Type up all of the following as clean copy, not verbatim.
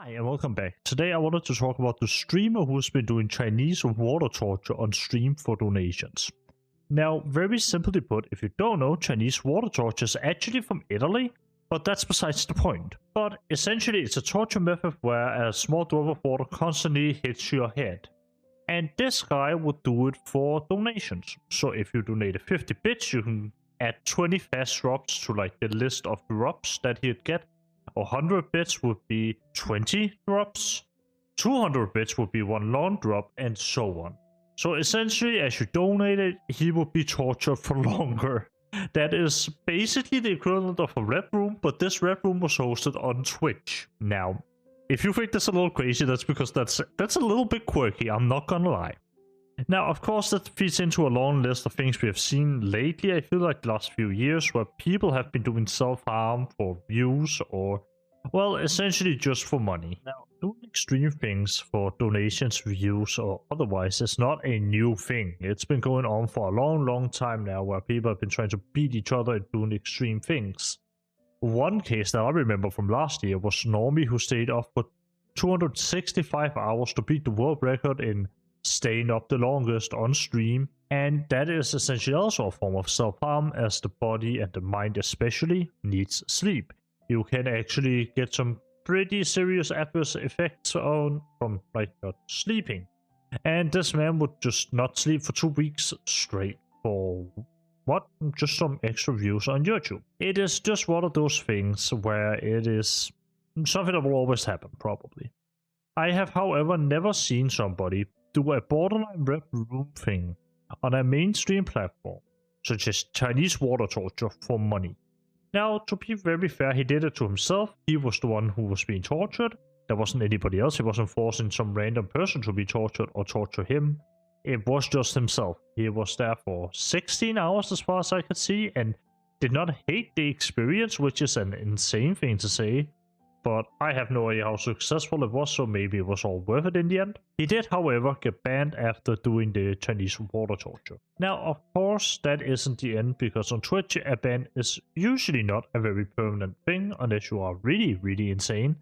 Hi and welcome back. Today I wanted to talk about the streamer who's been doing Chinese water torture on stream for donations. Now, very simply put, if you don't know, Chinese water torture is actually from Italy, but that's besides the point. But essentially it's a torture method where a small drop of water constantly hits your head. And this guy would do it for donations. So if you donated 50 bits, you can add 20 fast drops to like the list of drops that he'd get. 100 bits would be 20 drops, 200 bits would be one long drop, and so on. So essentially, as you donate it, he would be tortured for longer. That is basically the equivalent of a red room, but this red room was hosted on Twitch. Now, if you think that's a little crazy, that's because that's a little bit quirky, I'm not gonna lie. Now, of course, that feeds into a long list of things we have seen lately, I feel like the last few years, where people have been doing self-harm for views or, well, essentially just for money. Now, doing extreme things for donations, views, or otherwise is not a new thing. It's been going on for a long time now, where people have been trying to beat each other and doing extreme things. One case that I remember from last year was Normie, who stayed up for 265 hours to beat the world record in staying up the longest on stream, and that is essentially also a form of self-harm, as the body and the mind especially needs sleep. You can actually get some pretty serious adverse effects from like not sleeping, and this man would just not sleep for 2 weeks straight for what? Just some extra views on YouTube. It is just one of those things where it is something that will always happen, probably. I have, however, never seen somebody do a borderline red room thing on a mainstream platform, such as Chinese water torture, for money. Now, to be very fair, he did it to himself. He was the one who was being tortured. There wasn't anybody else. He wasn't forcing some random person to be tortured or torture him. It was just himself. He was there for 16 hours as far as I could see, and did not hate the experience, which is an insane thing to say. But I have no idea how successful it was, so maybe it was all worth it in the end. He did, however, get banned after doing the Chinese water torture. Now, of course, that isn't the end, because on Twitch, a ban is usually not a very permanent thing, unless you are really insane.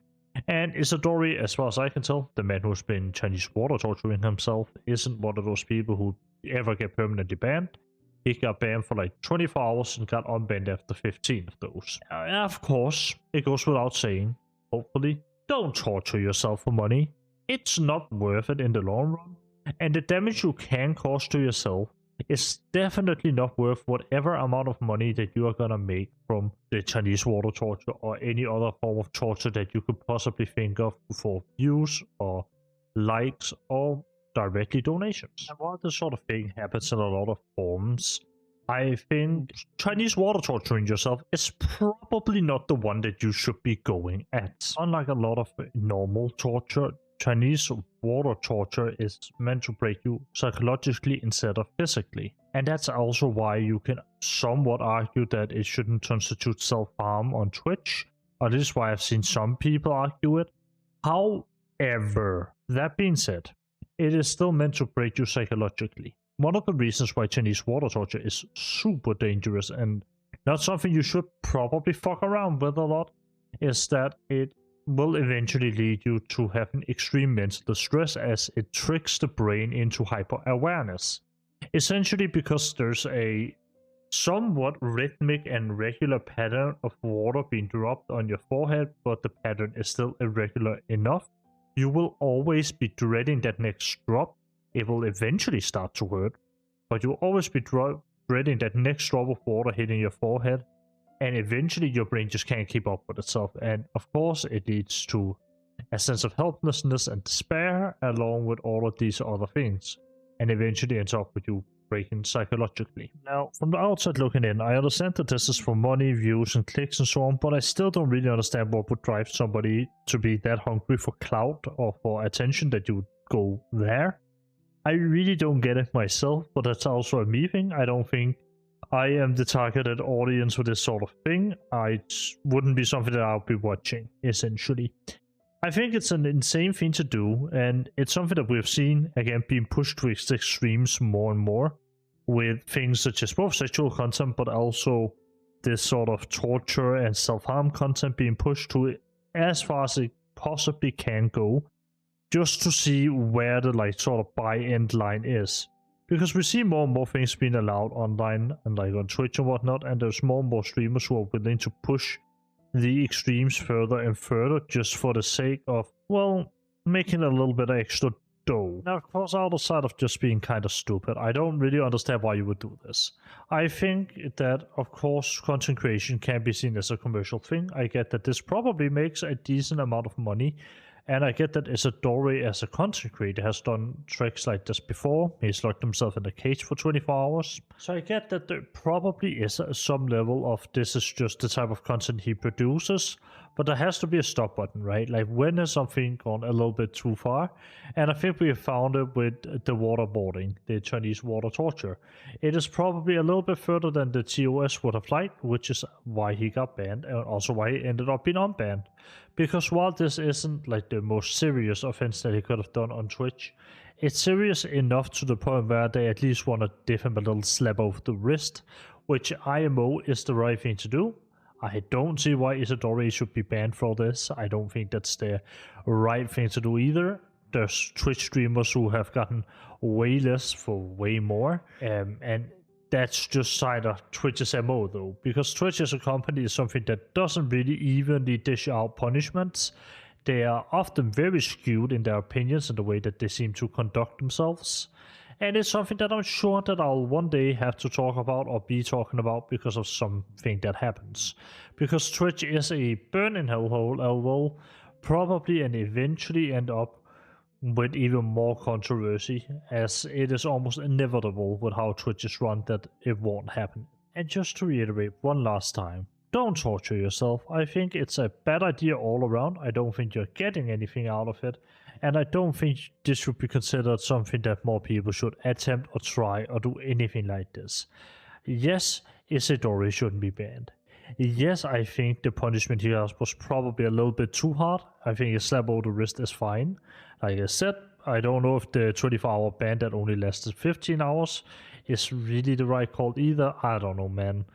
And Izidore, as far as I can tell, the man who's been Chinese water torturing himself, isn't one of those people who ever get permanently banned. He got banned for like 24 hours and got unbanned after 15 of those. Of course, it goes without saying, hopefully, don't torture yourself for money. It's not worth it in the long run, and the damage you can cause to yourself is definitely not worth whatever amount of money that you are gonna make from the Chinese water torture or any other form of torture that you could possibly think of for views or likes or directly donations. And while this sort of thing happens in a lot of forms, I think Chinese water torturing yourself is probably not the one that you should be going at. Unlike a lot of normal torture, Chinese water torture is meant to break you psychologically instead of physically. And that's also why you can somewhat argue that it shouldn't constitute self-harm on Twitch. Or this is why I've seen some people argue it. However, that being said, it is still meant to break you psychologically. One of the reasons why Chinese water torture is super dangerous and not something you should probably fuck around with a lot is that it will eventually lead you to having extreme mental distress, as it tricks the brain into hyper-awareness. Essentially because there's a somewhat rhythmic and regular pattern of water being dropped on your forehead, but the pattern is still irregular enough. You will always be dreading that next drop. It will eventually start to hurt, but you'll always be dreading that next drop of water hitting your forehead, and eventually your brain just can't keep up with itself, and of course it leads to a sense of helplessness and despair along with all of these other things, and eventually ends up with you breaking psychologically. Now, from the outside looking in, I understand that this is for money, views and clicks and so on, but I still don't really understand what would drive somebody to be that hungry for clout or for attention that you would go there. I really don't get it myself, but that's also a me thing. I don't think I am the targeted audience for this sort of thing. It wouldn't be something that I'll be watching, essentially. I think it's an insane thing to do, and it's something that we've seen, again, being pushed to its extremes more and more, with things such as both sexual content, but also this sort of torture and self-harm content being pushed to as far as it possibly can go, just to see where the like sort of buy-end line is. Because we see more and more things being allowed online and like on Twitch and whatnot, and there's more and more streamers who are willing to push the extremes further and further just for the sake of, well, making a little bit of extra dough. Now, of course, outside of just being kind of stupid, I don't really understand why you would do this. I think that, of course, content creation can be seen as a commercial thing. I get that this probably makes a decent amount of money, and I get that izidore as a content creator has done tricks like this before. He's locked himself in a cage for 24 hours. So I get that there probably is some level of this is just the type of content he produces, but there has to be a stop button, right? Like, when has something gone a little bit too far? And I think we have found it with the waterboarding, the Chinese water torture. It is probably a little bit further than the TOS would have liked, which is why he got banned, and also why he ended up being unbanned. Because while this isn't like the most serious offense that he could have done on Twitch, it's serious enough to the point where they at least want to give him a little slap over the wrist, which IMO is the right thing to do. I don't see why izidore should be banned for this. I don't think that's the right thing to do either. There's Twitch streamers who have gotten way less for way more, and that's just side of Twitch's MO though, because Twitch as a company is something that doesn't really evenly dish out punishments. They are often very skewed in their opinions and the way that they seem to conduct themselves. And it's something that I'm sure that I'll one day have to talk about or be talking about because of something that happens. Because Twitch is a burning hellhole, will probably and eventually end up with even more controversy, as it is almost inevitable with how Twitch is run that it won't happen. And just to reiterate one last time, don't torture yourself. I think it's a bad idea all around. I don't think you're getting anything out of it, and I don't think this should be considered something that more people should attempt or try or do anything like this. Yes, izidore shouldn't be banned. Yes, I think the punishment here was probably a little bit too hard. I think a slap over the wrist is fine. Like I said, I don't know if the 24-hour ban that only lasted 15 hours is really the right call either. I don't know, man.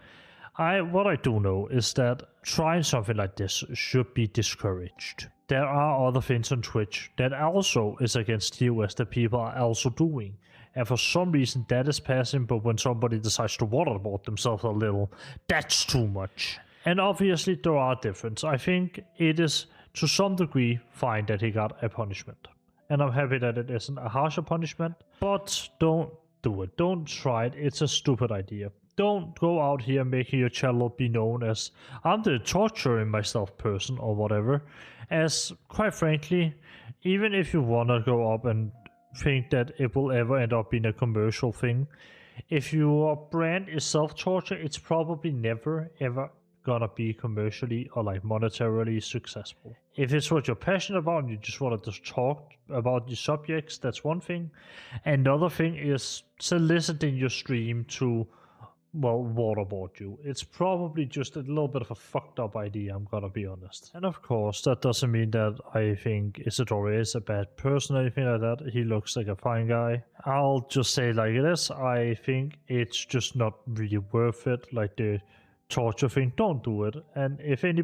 What I do know is that trying something like this should be discouraged. There are other things on Twitch that also is against TOS that people are also doing. And for some reason that is passing, but when somebody decides to waterboard themselves a little, that's too much. And obviously there are differences. I think it is to some degree fine that he got a punishment. And I'm happy that it isn't a harsher punishment, but don't do it. Don't try it. It's a stupid idea. Don't go out here making your channel be known as I'm the torturing myself person or whatever, as quite frankly, even if you want to go up and think that it will ever end up being a commercial thing, if your brand is self-torture, it's probably never ever gonna be commercially or like monetarily successful. If it's what you're passionate about and you just want to just talk about the subjects, that's one thing. Another thing is soliciting your stream to, well, waterboard you. It's probably just a little bit of a fucked up idea, I'm gonna be honest. And of course, that doesn't mean that I think izidore is a bad person or anything like that. He looks like a fine guy. I'll just say like it is. I think it's just not really worth it. Like the torture thing, don't do it. And if any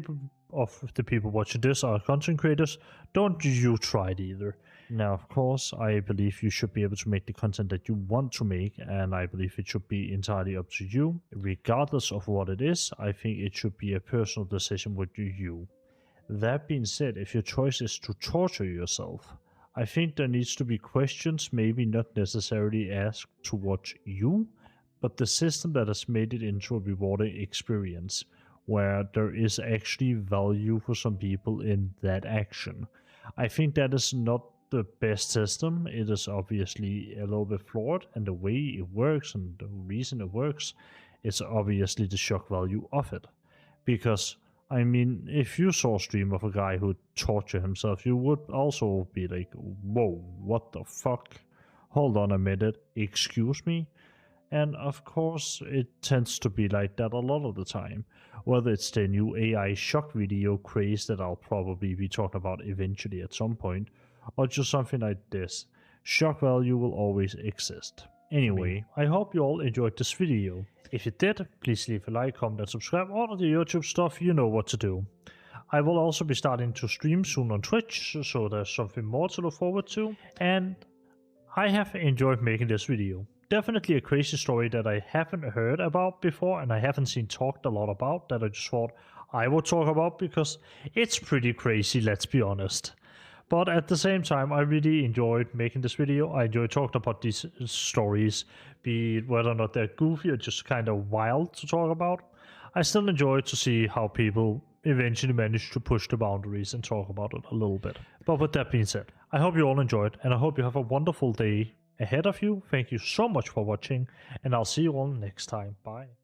of the people watching this are content creators, don't you try it either. Now, of course, I believe you should be able to make the content that you want to make, and I believe it should be entirely up to you. Regardless of what it is, I think it should be a personal decision with you. That being said, if your choice is to torture yourself, I think there needs to be questions, maybe not necessarily asked towards you, but the system that has made it into a rewarding experience, where there is actually value for some people in that action. I think that is not the best system. It is obviously a little bit flawed, and the way it works and the reason it works is obviously the shock value of it. Because, I mean, if you saw a stream of a guy who tortured himself, you would also be like, whoa, what the fuck? Hold on a minute, excuse me? And of course, it tends to be like that a lot of the time. Whether it's the new AI shock video craze that I'll probably be talking about eventually at some point, or just something like this. Shock value will always exist. Anyway, I hope you all enjoyed this video. If you did, please leave a like, comment and subscribe. All of the YouTube stuff, you know what to do. I will also be starting to stream soon on Twitch, so there's something more to look forward to. And I have enjoyed making this video. Definitely a crazy story that I haven't heard about before and I haven't seen talked a lot about, that I just thought I would talk about because it's pretty crazy, let's be honest. But at the same time, I really enjoyed making this video. I enjoyed talking about these stories, be it whether or not they're goofy or just kind of wild to talk about. I still enjoy to see how people eventually manage to push the boundaries and talk about it a little bit. But with that being said, I hope you all enjoyed and I hope you have a wonderful day ahead of you. Thank you so much for watching and I'll see you all next time. Bye.